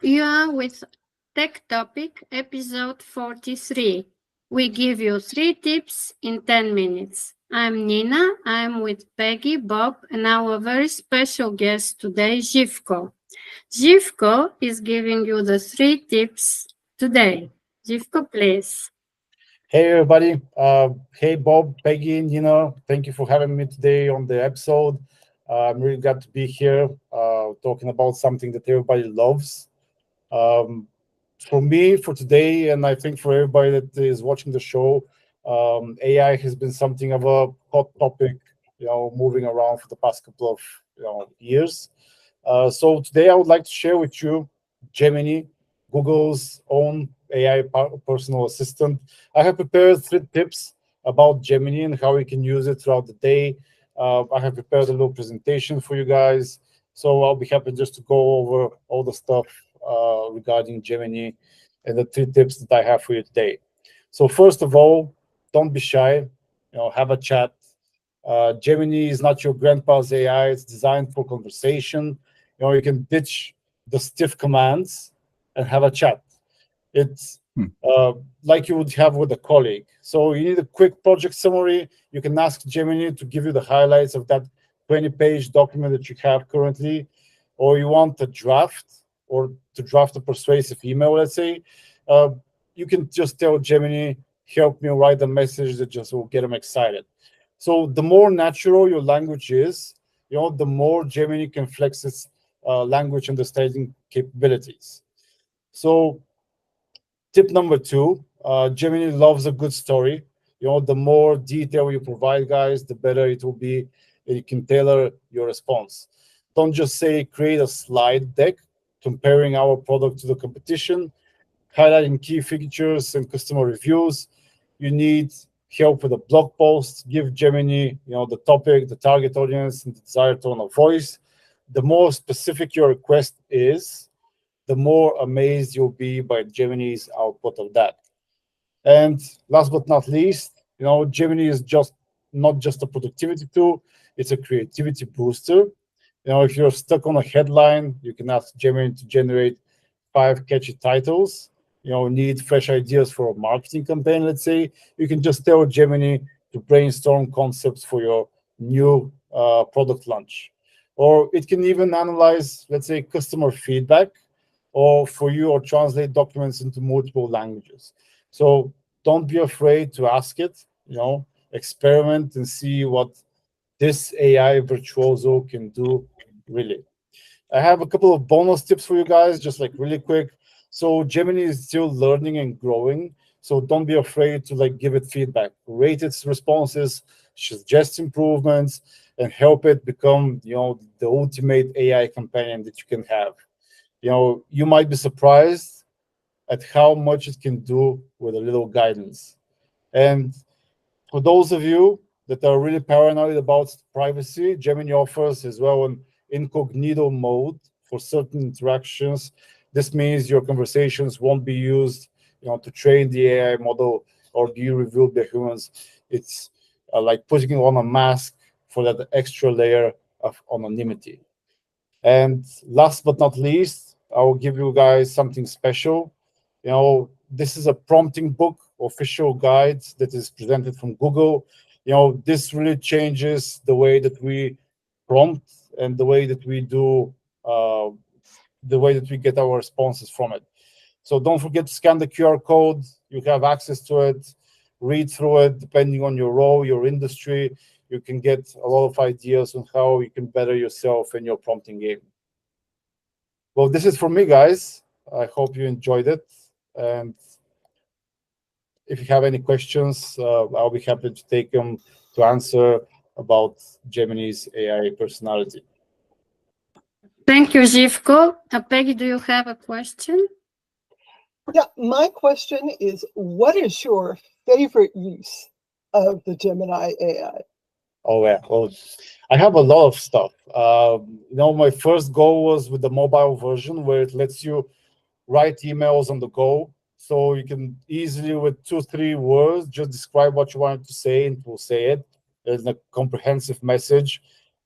you are with Tech Topic, episode 43. We give you 3 tips in 10 minutes. I'm Nina, I'm with Peggy, Bob, and our very special guest today, Jivko. Jivko is giving you the 3 tips today. Jivko, please. Hey everybody. Hey Bob, Peggy, Nina. Thank you for having me today on the episode. I'm really glad to be here talking about something that everybody loves. Um, for me, for today, and I think for everybody that is watching the show, AI has been something of a hot topic, moving around for the past couple of years. So today I would like to share with you Gemini, Google's own AI personal assistant. I have prepared 3 tips about Gemini and how you can use it throughout the day. I have prepared a little presentation for you guys, so I'll be happy just to go over all the stuff regarding Gemini and the 3 tips that I have for you today. So first of all, don't be shy. Have a chat. Gemini is not your grandpa's AI. It's designed for conversation. You can ditch the stiff commands and have a chat. It's like you would have with a colleague. So you need a quick project summary. You can ask Gemini to give you the highlights of that 20-page document that you have currently, or you want a draft or to draft a persuasive email, let's say. You can just tell Gemini, help me write a message that just will get them excited. So the more natural your language is, the more Gemini can flex its language understanding capabilities. So tip number 2, Gemini loves a good story. The more detail you provide, guys, the better it will be. And you can tailor your response. Don't just say, create a slide deck comparing our product to the competition, highlighting key features and customer reviews. You need help with a blog post. Give Gemini, the topic, the target audience, and the desired tone of voice. The more specific your request is, the more amazed you'll be by Gemini's output of that. And last but not least, Gemini is not just a productivity tool, it's a creativity booster. If you're stuck on a headline, you can ask Gemini to generate 5 catchy titles. Need fresh ideas for a marketing campaign, let's say. You can just tell Gemini to brainstorm concepts for your new product launch. Or it can even analyze, let's say, customer feedback or for you, or translate documents into multiple languages. So don't be afraid to ask it, experiment and see what this AI virtuoso can do, really. I have a couple of bonus tips for you guys, just like really quick. So Gemini is still learning and growing, so don't be afraid to give it feedback, rate its responses, suggest improvements, and help it become, the ultimate AI companion that you can have. You might be surprised at how much it can do with a little guidance. And for those of you that are really paranoid about privacy, Gemini offers as well an incognito mode for certain interactions. This means your conversations won't be used, to train the AI model or be revealed by humans. It's like putting on a mask for that extra layer of anonymity. And last but not least, I will give you guys something special. This is a prompting book, official guide that is presented from Google. This really changes the way that we prompt and the way that we do, the way that we get our responses from it. So don't forget to scan the QR code. You have access to it. Read through it. Depending on your role, your industry, you can get a lot of ideas on how you can better yourself in your prompting game. Well, this is from me, guys. I hope you enjoyed it. And if you have any questions, I'll be happy to take them to answer about Gemini's AI personality. Thank you, Jivko. Peggy, do you have a question? Yeah, my question is, what is your favorite use of the Gemini AI? Oh, yeah. Well, I have a lot of stuff. My first goal was with the mobile version where it lets you write emails on the go. So you can easily, with 2-3 words, just describe what you want to say, and it will say it. There's a comprehensive message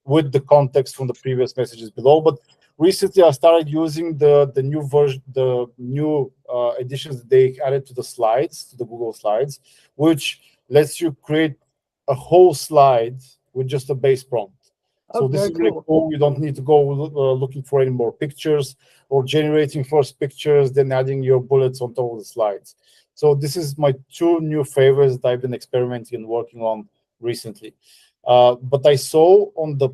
with the context from the previous messages below. But recently I started using the new version, the new additions that they added to the slides, to the Google Slides, which lets you create a whole slide with just a base prompt. So this is really cool. You don't need to go looking for any more pictures or generating first pictures, then adding your bullets on top of the slides. So this is my two new favorites that I've been experimenting and working on recently. But I saw on the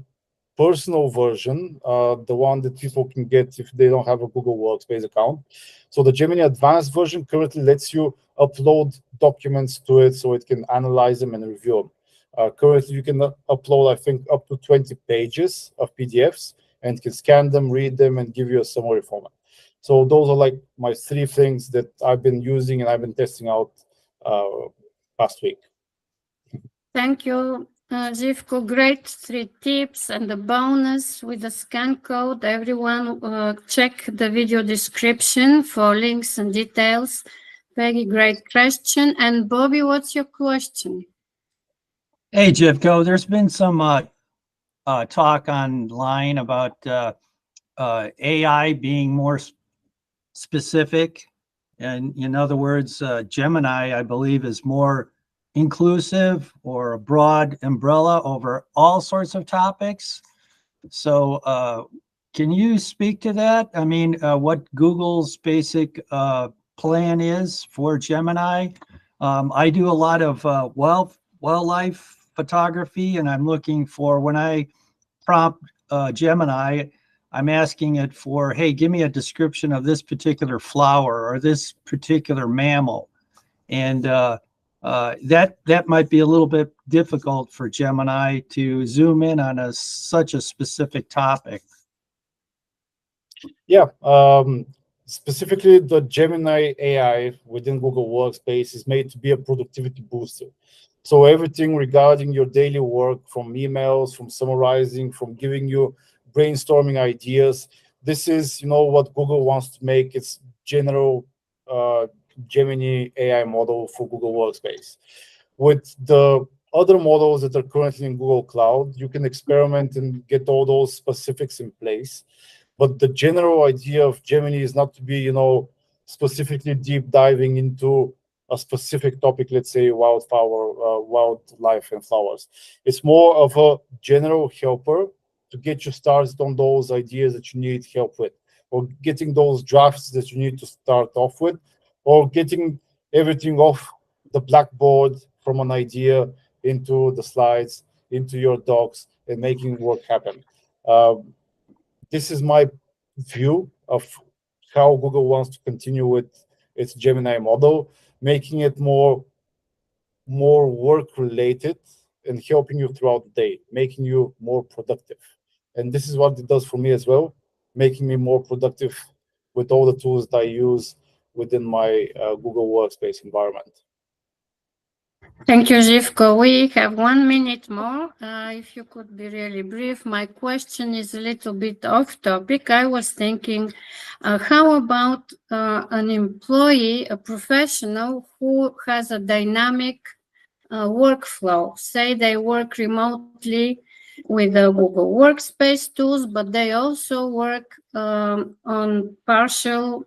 personal version, the one that people can get if they don't have a Google Workspace account. So the Gemini Advanced version currently lets you upload documents to it so it can analyze them and review them. Currently, you can upload, I think, up to 20 pages of PDFs and can scan them, read them, and give you a summary format. So those are like my three things that I've been using and I've been testing out last week. Thank you, Jivko. Great 3 tips and the bonus with the scan code. Everyone check the video description for links and details. Very great question. And Bobby, what's your question? Hey, Jivko, there's been some talk online about AI being more specific. And in other words, Gemini, I believe, is more inclusive or a broad umbrella over all sorts of topics. So can you speak to that? I mean, what Google's basic plan is for Gemini? I do a lot of wildlife photography, and I'm looking for, when I prompt Gemini, I'm asking it for, hey, give me a description of this particular flower or this particular mammal. And that might be a little bit difficult for Gemini to zoom in on such a specific topic. Yeah, specifically the Gemini AI within Google Workspace is made to be a productivity booster. So everything regarding your daily work, from emails, from summarizing, from giving you brainstorming ideas, this is, what Google wants to make its general Gemini AI model for Google Workspace. With the other models that are currently in Google Cloud, you can experiment and get all those specifics in place. But the general idea of Gemini is not to be, specifically deep diving into a specific topic, let's say wildlife and flowers. It's more of a general helper to get you started on those ideas that you need help with, or getting those drafts that you need to start off with, or getting everything off the blackboard from an idea into the slides, into your docs, and making work happen. This is my view of how Google wants to continue with its Gemini model, making it more work-related and helping you throughout the day, making you more productive. And this is what it does for me as well, making me more productive with all the tools that I use within my Google Workspace environment. Thank you, Jivko. We have 1 minute more. If you could be really brief. My question is a little bit off topic. I was thinking, how about an employee, a professional who has a dynamic workflow? Say they work remotely with the Google Workspace tools, but they also work on partial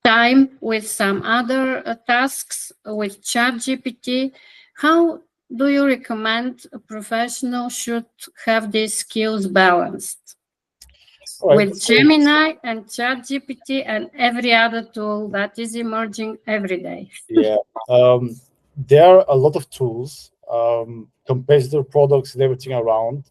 time with some other tasks with ChatGPT. How do you recommend a professional should have these skills balanced with Gemini and ChatGPT and every other tool that is emerging every day? Yeah, there are a lot of tools, competitor products and everything around.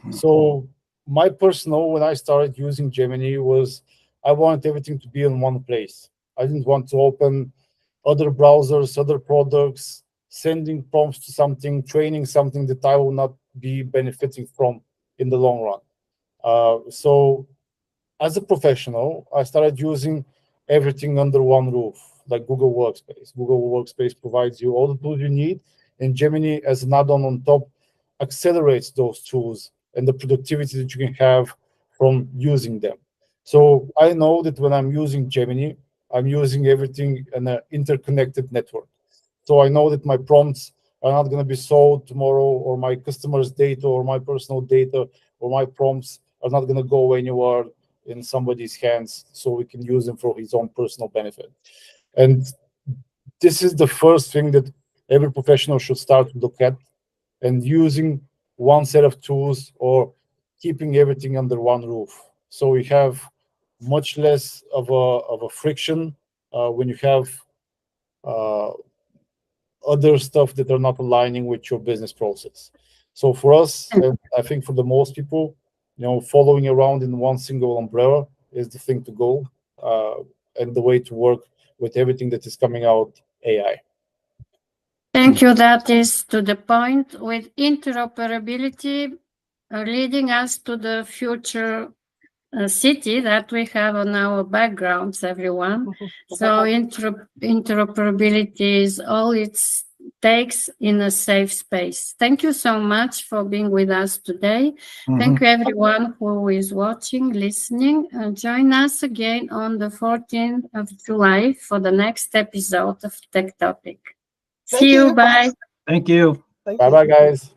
So my personal, when I started using Gemini, was I wanted everything to be in one place. I didn't want to open other browsers, other products, sending prompts to something, training something that I will not be benefiting from in the long run. So as a professional, I started using everything under one roof, like Google Workspace. Google Workspace provides you all the tools you need, and Gemini, as an add-on on top, accelerates those tools and the productivity that you can have from using them. So I know that when I'm using Gemini, I'm using everything in an interconnected network. So I know that my prompts are not going to be sold tomorrow, or my customers' data, or my personal data, or my prompts are not going to go anywhere in somebody's hands, so we can use them for his own personal benefit. And this is the first thing that every professional should start to look at, and using one set of tools or keeping everything under one roof. So we have much less of a friction when you have other stuff that are not aligning with your business process. So for us, and I think for the most people, following around in one single umbrella is the thing to go, and the way to work with everything that is coming out AI. Thank you. That is to the point, with interoperability leading us to the future city that we have on our backgrounds, everyone. So interoperability is all it takes in a safe space. Thank you so much for being with us today. Thank you everyone who is watching, listening. Join us again on the 14th of July for the next episode of Tech Topic. See you. Bye. Thank you. Thank you. Bye-bye, guys.